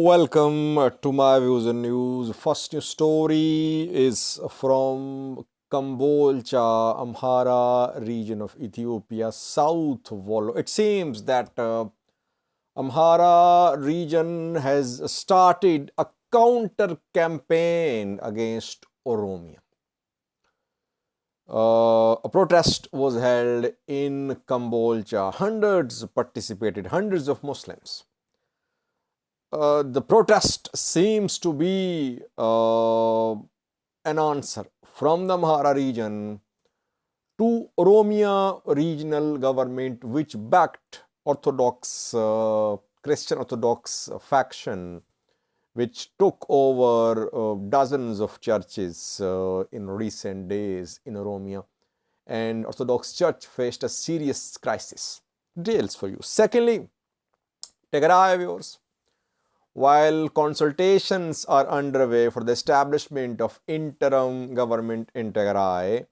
Welcome to my views and news. First news story is from Kambolcha, Amhara region of Ethiopia, south Wollo. It seems that Amhara region has started a counter campaign against Oromia. A protest was held in Kambolcha. Hundreds participated, hundreds of Muslims. The protest seems to be an answer from the Amhara region to Oromia regional government, which backed Orthodox, Christian Orthodox faction, which took over dozens of churches in recent days in Oromia. And Orthodox Church faced a serious crisis. Details for you. Secondly, Tigray viewers. While consultations are underway for the establishment of interim government in Tigray,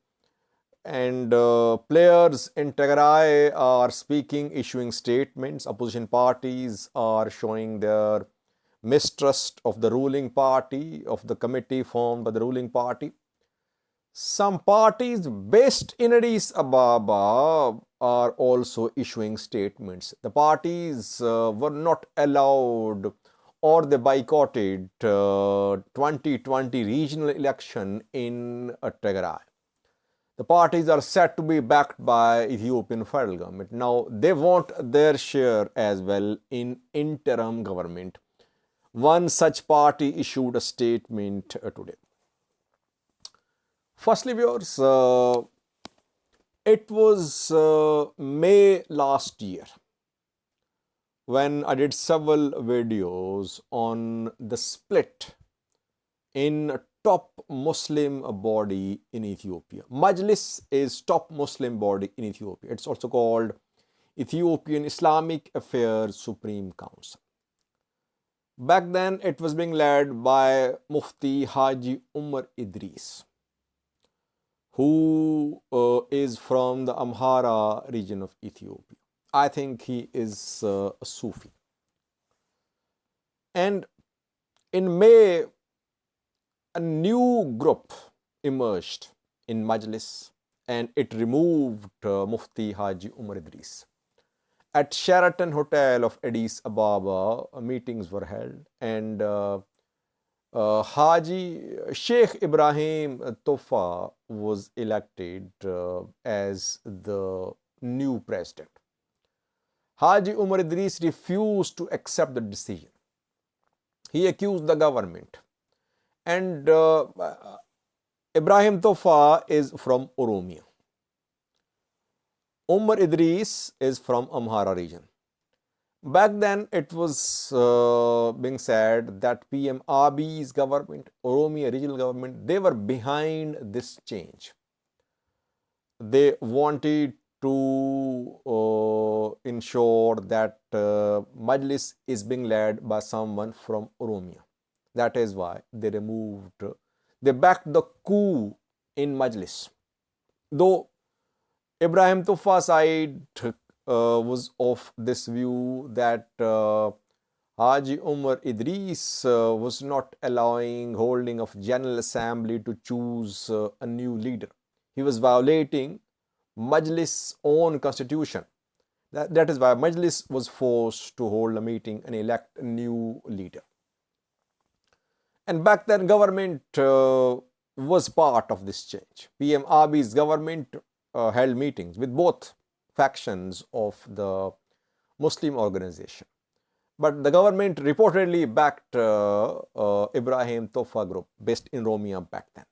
and players in Tigray are speaking, issuing statements, opposition parties are showing their mistrust of the ruling party, of the committee formed by the ruling party. Some parties based in Addis Ababa are also issuing statements. The parties were not allowed, or they boycotted 2020 regional election in Tigray. The parties are said to be backed by Ethiopian federal government. Now, they want their share as well in interim government. One such party issued a statement today. Firstly, viewers, it was May last year when I did several videos on the split in top Muslim body in Ethiopia. Majlis is top Muslim body in Ethiopia. It's also called Ethiopian Islamic Affairs Supreme Council. Back then, it was being led by Mufti Haji Umar Idris, who is from the Amhara region of Ethiopia. I think he is a Sufi. And in May, a new group emerged in Majlis, and it removed Mufti Haji Umar Idris. At Sheraton Hotel of Addis Ababa, meetings were held, and Haji Sheikh Ibrahim Tofa was elected as the new president. Haji Umar Idris refused to accept the decision. He accused the government. And Ibrahim Tofa is from Oromia. Umar Idris is from Amhara region. Back then, it was being said that PM Abiy's government, Oromia regional government, they were behind this change. They wanted to ensure that Majlis is being led by someone from Oromia. That is why they backed the coup in Majlis. Though Ibrahim Tufa side was of this view that Haji Umar Idris was not allowing holding of General Assembly to choose a new leader. He was violating Majlis' own constitution. That is why Majlis was forced to hold a meeting and elect a new leader. And back then, government was part of this change. PM Abiy's government held meetings with both factions of the Muslim organization. But the government reportedly backed Ibrahim Tofa group based in Oromia back then.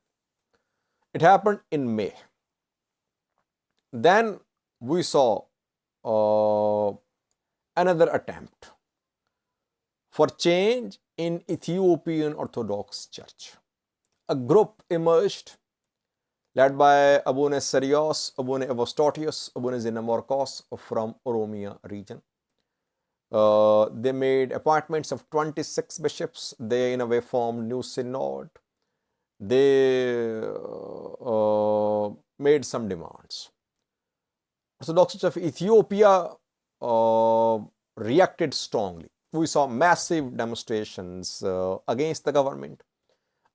It happened in May. Then we saw another attempt for change in Ethiopian Orthodox Church. A group emerged led by Abune Serios, Abune Evostotius, Abune Zinamorkos from Oromia region. They made appointments of 26 bishops. They in a way formed new synod. They made some demands. Orthodox Church of Ethiopia reacted strongly. we saw massive demonstrations against the government,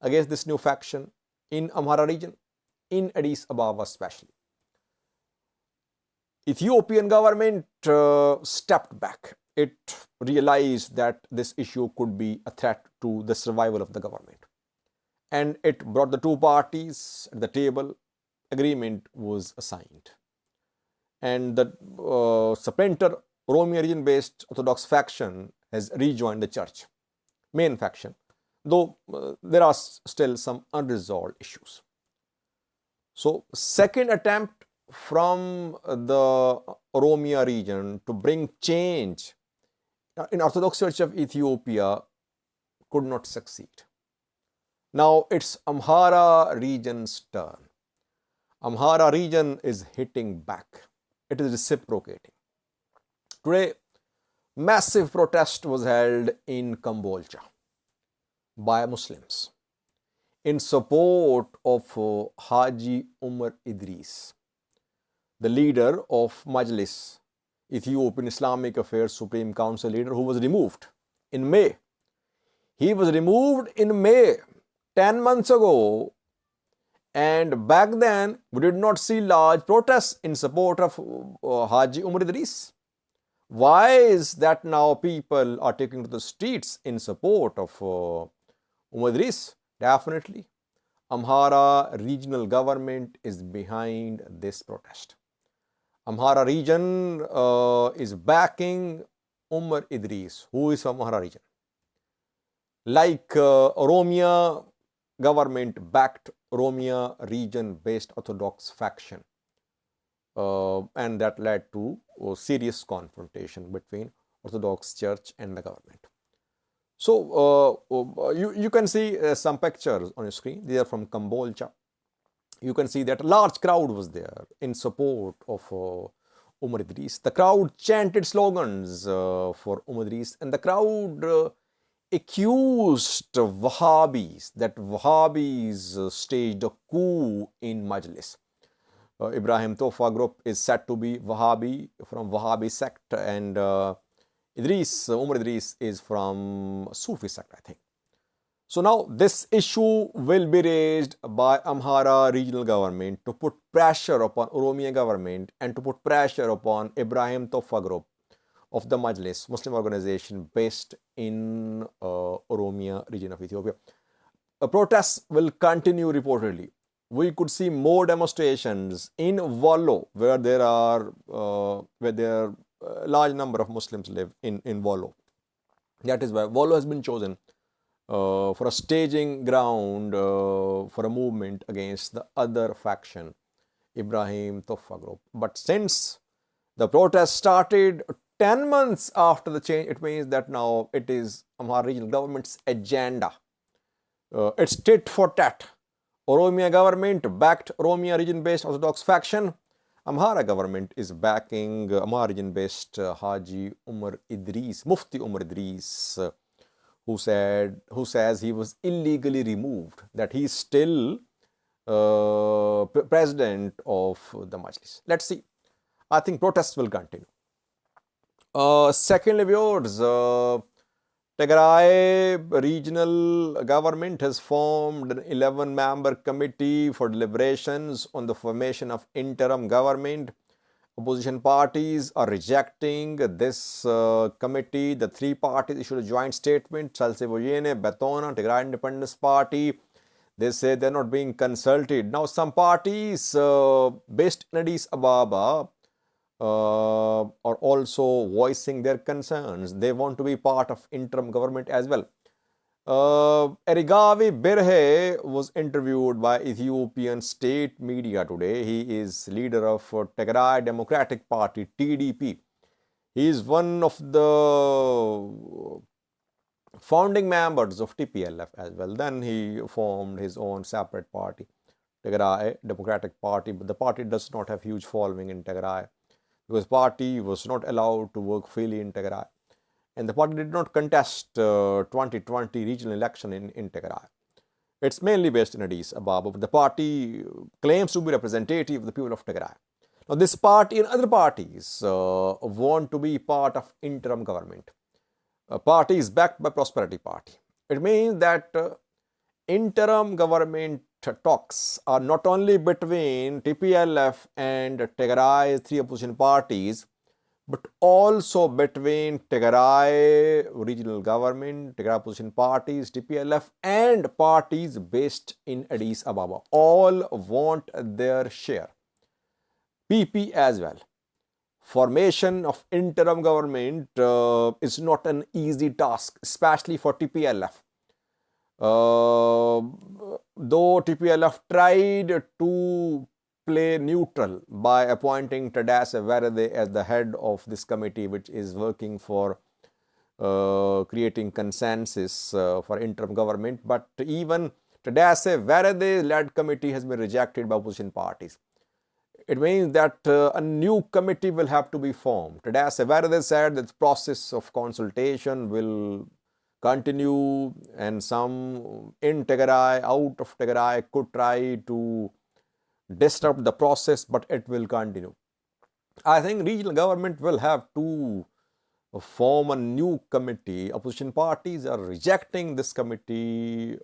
against this new faction in Amhara region, in Addis Ababa especially. Ethiopian government stepped back. It realized that this issue could be a threat to the survival of the government. And it brought the two parties at the table. Agreement was signed. And the splinter Oromia region-based Orthodox faction has rejoined the church, main faction, though there are still some unresolved issues. So, second attempt from the Oromia region to bring change in Orthodox Church of Ethiopia could not succeed. Now it's Amhara region's turn. Amhara region is hitting back. It is reciprocating. Today, massive protest was held in Kambolcha by Muslims in support of Haji Umar Idris, the leader of Majlis, Ethiopian Islamic Affairs Supreme Council leader, who was removed in May. He was removed in May, 10 months ago, and back then we did not see large protests in support of Haji Umar Idris. Why is that now people are taking to the streets in support of Umar Idris? Definitely, Amhara regional government is behind this protest. Amhara region is backing Umar Idris, who is from Amhara region. Like Oromia government backed Oromia region-based Orthodox faction. And that led to a serious confrontation between Orthodox Church and the government. So, you can see some pictures on your screen. They are from Kambolcha. You can see that a large crowd was there in support of Umar Idris. The crowd chanted slogans for Umar Idris, and the crowd accused Wahhabis, that Wahhabis staged a coup in Majlis. Ibrahim Tofa group is said to be Wahhabi, from Wahhabi sect, and Umar Idris is from Sufi sect, I think. So now this issue will be raised by Amhara regional government to put pressure upon Oromia government and to put pressure upon Ibrahim Tofa group of the Majlis, Muslim organization based in Oromia region of Ethiopia. Protests will continue reportedly. We could see more demonstrations in Wollo, where there are a large number of Muslims live in Wollo. That is why Wollo has been chosen for a staging ground for a movement against the other faction, Ibrahim Tofa group. But since the protest started 10 months after the change, it means that now it is Amhara regional government's agenda. It's tit for tat. Oromia government backed Oromia region-based Orthodox faction. Amhara government is backing Amhara region-based Haji Umar Idris, Mufti Umar Idris, who says he was illegally removed, that he is still president of the Majlis. Let's see. I think protests will continue. Secondly, viewers, Tigray regional government has formed an 11-member committee for deliberations on the formation of interim government. Opposition parties are rejecting this committee. The three parties issued a joint statement. Salsevojene, Betona, Tigray Independence Party. They say they're not being consulted. Now, some parties based in Addis Ababa are also voicing their concerns. They want to be part of interim government as well. Erigavi Berhe was interviewed by Ethiopian state media today. He is leader of Tigray Democratic Party, TDP. He is one of the founding members of TPLF as well. Then he formed his own separate party, Tigray Democratic Party, but the party does not have huge following in Tigray, because party was not allowed to work freely in Tigray. And the party did not contest 2020 regional election in Tigray. It's mainly based in Addis Ababa, but the party claims to be representative of the people of Tigray. Now, this party and other parties want to be part of interim government. party is backed by Prosperity Party. It means that interim government talks are not only between TPLF and Tigray, three opposition parties, but also between Tigray regional government, Tigray opposition parties, TPLF, and parties based in Addis Ababa. All want their share. PP as well. Formation of interim government is not an easy task, especially for TPLF. Though TPLF tried to play neutral by appointing Tadesse Verede as the head of this committee, which is working for creating consensus for interim government, but even Tadesse Verede led committee has been rejected by opposition parties. It means that a new committee will have to be formed. Tadesse Verede said that the process of consultation will continue, and some in Tigray, out of Tigray, could try to disrupt the process, but it will continue. I think regional government will have to form a new committee. Opposition parties are rejecting this committee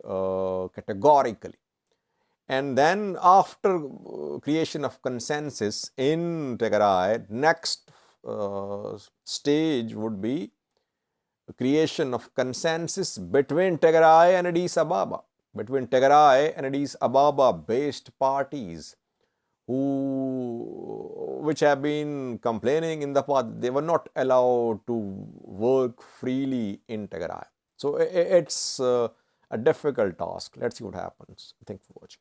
categorically. And then after creation of consensus in Tigray, next stage would be creation of consensus between Tigray and Addis Ababa, between Tigray and Addis Ababa based parties which have been complaining in the past they were not allowed to work freely in Tigray. So it's a difficult task. Let's see what happens. Thanks for watching.